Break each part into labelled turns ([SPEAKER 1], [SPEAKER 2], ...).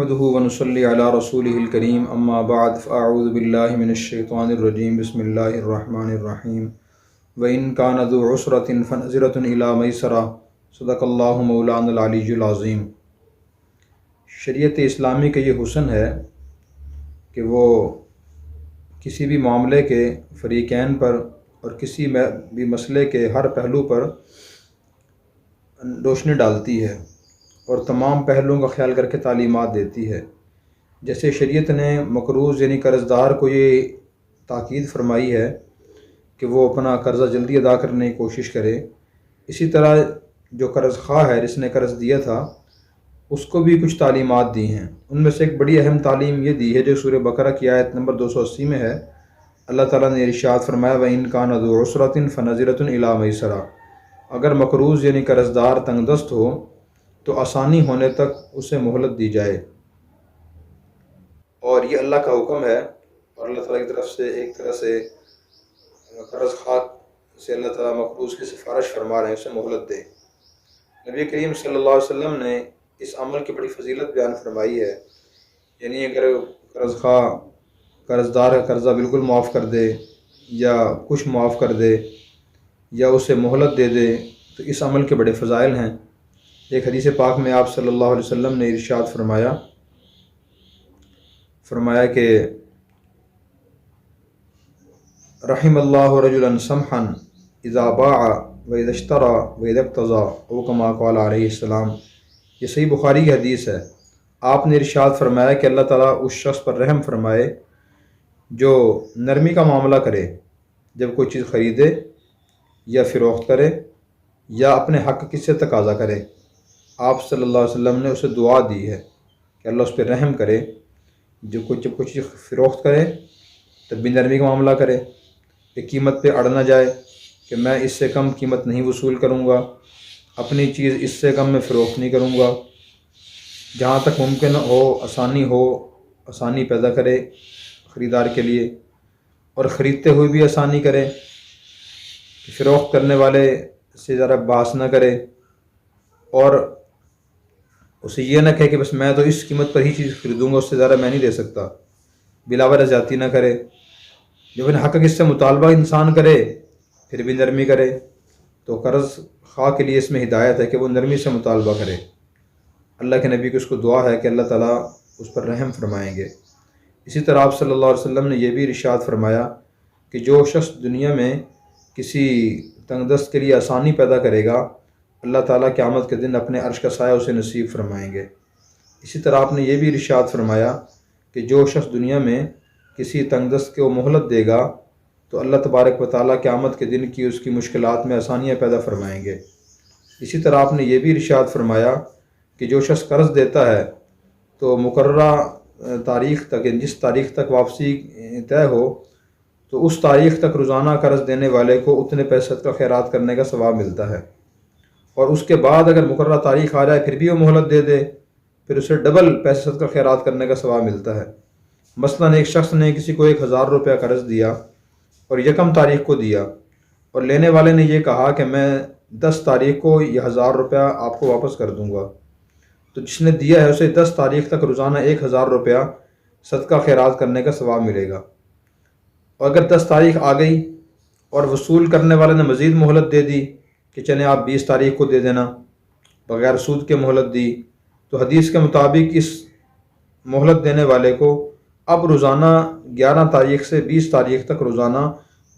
[SPEAKER 1] نحمده ونصلي على رسوله الكريم اما بعد فاعوذ بالله من الشيطان الرجيم بسم الله الرحمن الرحيم وإن كان ذو عسرة فنظرة إلى ميسرة صدق اللہ مولانا العلی العظیم۔ شریعت اسلامی کا یہ حسن ہے کہ وہ کسی بھی معاملے کے فریقین پر اور کسی بھی مسئلے کے ہر پہلو پر روشنی ڈالتی ہے اور تمام پہلوؤں کا خیال کر کے تعلیمات دیتی ہے۔ جیسے شریعت نے مقروض یعنی قرض دار کو یہ تاکید فرمائی ہے کہ وہ اپنا قرضہ جلدی ادا کرنے کی کوشش کرے، اسی طرح جو قرض خواہ ہے جس نے قرض دیا تھا اس کو بھی کچھ تعلیمات دی ہیں۔ ان میں سے ایک بڑی اہم تعلیم یہ دی ہے جو سورہ بقرہ کی آیت نمبر 280 میں ہے۔ اللہ تعالیٰ نے ارشاد فرمایا وَإِن كَانَ ذُو عُسْرَةٍ فَنَظِرَةٌ إِلَىٰ مَيْسَرَةٍ، اگر مقروض یعنی قرض دار تنگ دست ہو تو آسانی ہونے تک اسے مہلت دی جائے۔ اور یہ اللہ کا حکم ہے اور اللہ تعالیٰ کی طرف سے ایک طرح سے قرض خواہ سے اللہ تعالیٰ مقروض کی سفارش فرما رہے ہیں اسے مہلت دے۔ نبی کریم صلی اللہ علیہ وسلم نے اس عمل کی بڑی فضیلت بیان فرمائی ہے، یعنی اگر قرض خواہ قرض دار کا قرضہ بالکل معاف کر دے یا کچھ معاف کر دے یا اسے مہلت دے دے تو اس عمل کے بڑے فضائل ہیں۔ ایک حدیث پاک میں آپ صلی اللہ علیہ وسلم نے ارشاد فرمایا کہ رحم اللہ رجلا سمحا اذا باع واذا اشترى واذا اقتضى او کما قال علیہ السلام۔ یہ صحیح بخاری کی حدیث ہے۔ آپ نے ارشاد فرمایا کہ اللہ تعالیٰ اس شخص پر رحم فرمائے جو نرمی کا معاملہ کرے جب کوئی چیز خریدے یا فروخت کرے یا اپنے حق کسی سے تقاضا کرے۔ آپ صلی اللہ علیہ وسلم نے اسے دعا دی ہے کہ اللہ اس پہ رحم کرے، جب کوئی چیز فروخت کرے تب بھی نرمی کا معاملہ کرے کہ قیمت پہ اڑ نہ جائے کہ میں اس سے کم قیمت نہیں وصول کروں گا، اپنی چیز اس سے کم میں فروخت نہیں کروں گا۔ جہاں تک ممکن ہو آسانی پیدا کرے خریدار کے لیے، اور خریدتے ہوئے بھی آسانی کرے، فروخت کرنے والے سے ذرا بحث نہ کرے اور اسے یہ نہ کہے کہ بس میں تو اس قیمت پر ہی چیز خریدوں گا، اس سے زیادہ میں نہیں دے سکتا، بلا وجہ زیادتی نہ کرے۔ جب حق کس سے مطالبہ انسان کرے پھر بھی نرمی کرے، تو قرض خواہ کے لیے اس میں ہدایت ہے کہ وہ نرمی سے مطالبہ کرے۔ اللہ کے نبی کی اس کو دعا ہے کہ اللہ تعالیٰ اس پر رحم فرمائیں گے۔ اسی طرح آپ صلی اللہ علیہ وسلم نے یہ بھی ارشاد فرمایا کہ جو شخص دنیا میں کسی تنگ دست کے لیے آسانی پیدا کرے گا اللہ تعالیٰ قیامت کے دن اپنے عرش کا سایہ اسے نصیب فرمائیں گے۔ اسی طرح آپ نے یہ بھی ارشاد فرمایا کہ جو شخص دنیا میں کسی تنگ دست کو مہلت دے گا تو اللہ تبارک و تعالیٰ قیامت کے دن کی اس کی مشکلات میں آسانیاں پیدا فرمائیں گے۔ اسی طرح آپ نے یہ بھی ارشاد فرمایا کہ جو شخص قرض دیتا ہے تو مقررہ تاریخ تک، جس تاریخ تک واپسی طے ہو تو اس تاریخ تک روزانہ قرض دینے والے کو اتنے پیسے صدقہ خیرات کرنے کا ثواب ملتا ہے، اور اس کے بعد اگر مقررہ تاریخ آ جائے پھر بھی وہ مہلت دے دے پھر اسے ڈبل پیسے صدقہ خیرات کرنے کا ثواب ملتا ہے۔ مثلاً ایک شخص نے کسی کو 1000 روپیہ قرض دیا اور یکم تاریخ کو دیا، اور لینے والے نے یہ کہا کہ میں 10 تاریخ کو یہ 1000 روپیہ آپ کو واپس کر دوں گا، تو جس نے دیا ہے اسے 10 تاریخ تک روزانہ 1000 روپیہ صدقہ خیرات کرنے کا ثواب ملے گا۔ اور اگر 10 تاریخ آ گئی اور وصول کرنے والے نے مزید مہلت دے دی کہ چلیں آپ 20 تاریخ کو دے دینا، بغیر سود کے مہلت دی، تو حدیث کے مطابق اس مہلت دینے والے کو اب روزانہ 11 تاریخ سے 20 تاریخ تک روزانہ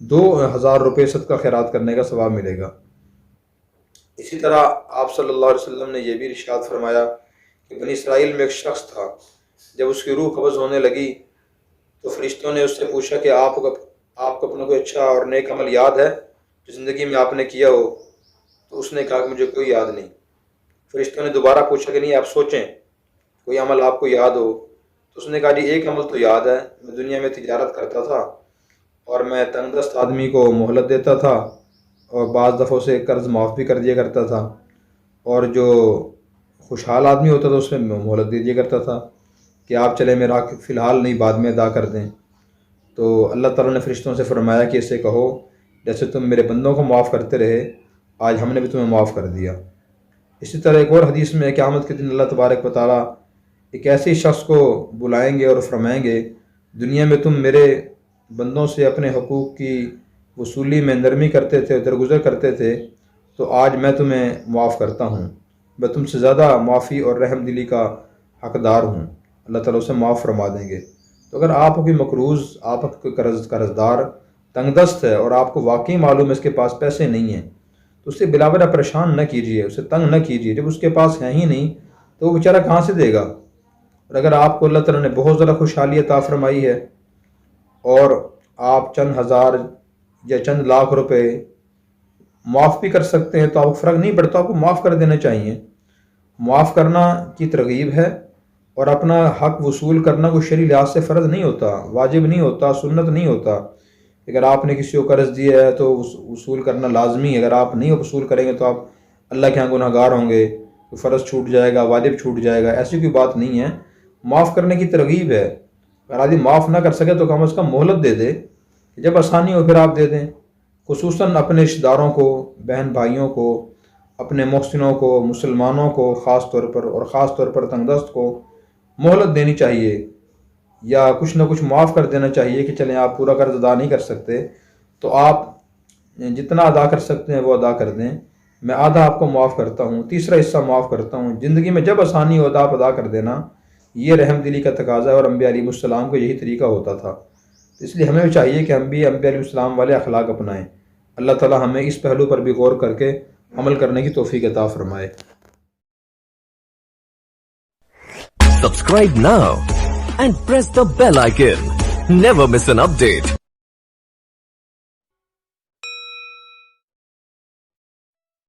[SPEAKER 1] 2000 روپے صدقہ خیرات کرنے کا ثواب ملے گا۔ اسی طرح آپ صلی اللہ علیہ وسلم نے یہ بھی ارشاد فرمایا کہ بنی اسرائیل میں ایک شخص تھا، جب اس کی روح قبض ہونے لگی تو فرشتوں نے اس سے پوچھا کہ آپ کو اپنا کوئی اچھا اور نیک عمل یاد ہے جو زندگی میں آپ نے کیا ہو؟ تو اس نے کہا کہ مجھے کوئی یاد نہیں۔ فرشتوں نے دوبارہ پوچھا کہ نہیں آپ سوچیں کوئی عمل آپ کو یاد ہو؟ تو اس نے کہا جی ایک عمل تو یاد ہے، میں دنیا میں تجارت کرتا تھا اور میں تنگ دست آدمی کو مہلت دیتا تھا اور بعض دفعوں سے قرض معاف بھی کر دیا کرتا تھا، اور جو خوشحال آدمی ہوتا تھا اس میں مہلت دے دیا کرتا تھا کہ آپ چلے میرا فی الحال نہیں بعد میں ادا کر دیں۔ تو اللہ تعالیٰ نے فرشتوں سے فرمایا کہ اسے کہو جیسے تم میرے بندوں کو معاف کرتے رہے آج ہم نے بھی تمہیں معاف کر دیا۔ اسی طرح ایک اور حدیث میں قیامت کے دن اللہ تبارک و تعالیٰ ایک ایسے شخص کو بلائیں گے اور فرمائیں گے دنیا میں تم میرے بندوں سے اپنے حقوق کی وصولی میں نرمی کرتے تھے، درگزر کرتے تھے، تو آج میں تمہیں معاف کرتا ہوں، میں تم سے زیادہ معافی اور رحم دلی کا حقدار ہوں۔ اللہ تعالیٰ اسے معاف فرما دیں گے۔ تو اگر آپ کوئی مقروض، آپ کوئی قرض دار تنگ دست ہے اور آپ کو واقعی معلوم ہے اس کے پاس پیسے نہیں ہیں، تو اسے بلا پریشان نہ کیجیے، اسے تنگ نہ کیجیے۔ جب اس کے پاس ہیں ہی نہیں تو وہ بیچارہ کہاں سے دے گا؟ اور اگر آپ کو اللہ تعالیٰ نے بہت زیادہ خوشحالی عطا فرمائی ہے اور آپ چند ہزار یا چند لاکھ روپے معاف بھی کر سکتے ہیں، تو آپ کو فرق نہیں پڑتا، آپ کو معاف کر دینا چاہیے۔ معاف کرنا کی ترغیب ہے، اور اپنا حق وصول کرنا کوئی شرعی لحاظ سے فرض نہیں ہوتا، واجب نہیں ہوتا، سنت نہیں ہوتا۔ اگر آپ نے کسی کو قرض دیا ہے تو وصول کرنا لازمی ہے، اگر آپ نہیں وصول کریں گے تو آپ اللہ کے ہاں گناہ گار ہوں گے، فرض چھوٹ جائے گا، واجب چھوٹ جائے گا، ایسی کوئی بات نہیں ہے۔ معاف کرنے کی ترغیب ہے۔ اگر آدمی معاف نہ کر سکے تو کم از کم مہلت دے دے، جب آسانی ہو پھر آپ دے دیں۔ خصوصاً اپنے رشتہ داروں کو، بہن بھائیوں کو، اپنے محسنوں کو، مسلمانوں کو خاص طور پر، اور خاص طور پر تنگ دست کو مہلت دینی چاہیے، یا کچھ نہ کچھ معاف کر دینا چاہیے کہ چلیں آپ پورا قرض ادا نہیں کر سکتے تو آپ جتنا ادا کر سکتے ہیں وہ ادا کر دیں، میں آدھا آپ کو معاف کرتا ہوں، تیسرا حصہ معاف کرتا ہوں۔ زندگی میں جب آسانی ہو آپ ادا کر دینا، یہ رحم دلی کا تقاضا ہے، اور انبیاء علیہ السلام کو یہی طریقہ ہوتا تھا۔ اس لیے ہمیں بھی چاہیے کہ ہم بھی انبیاء علیہ السلام والے اخلاق اپنائیں۔ اللہ تعالیٰ ہمیں اس پہلو پر بھی غور کر کے عمل کرنے کی توفیق عطا فرمائے۔
[SPEAKER 2] Subscribe now and press the bell icon. Never miss an update.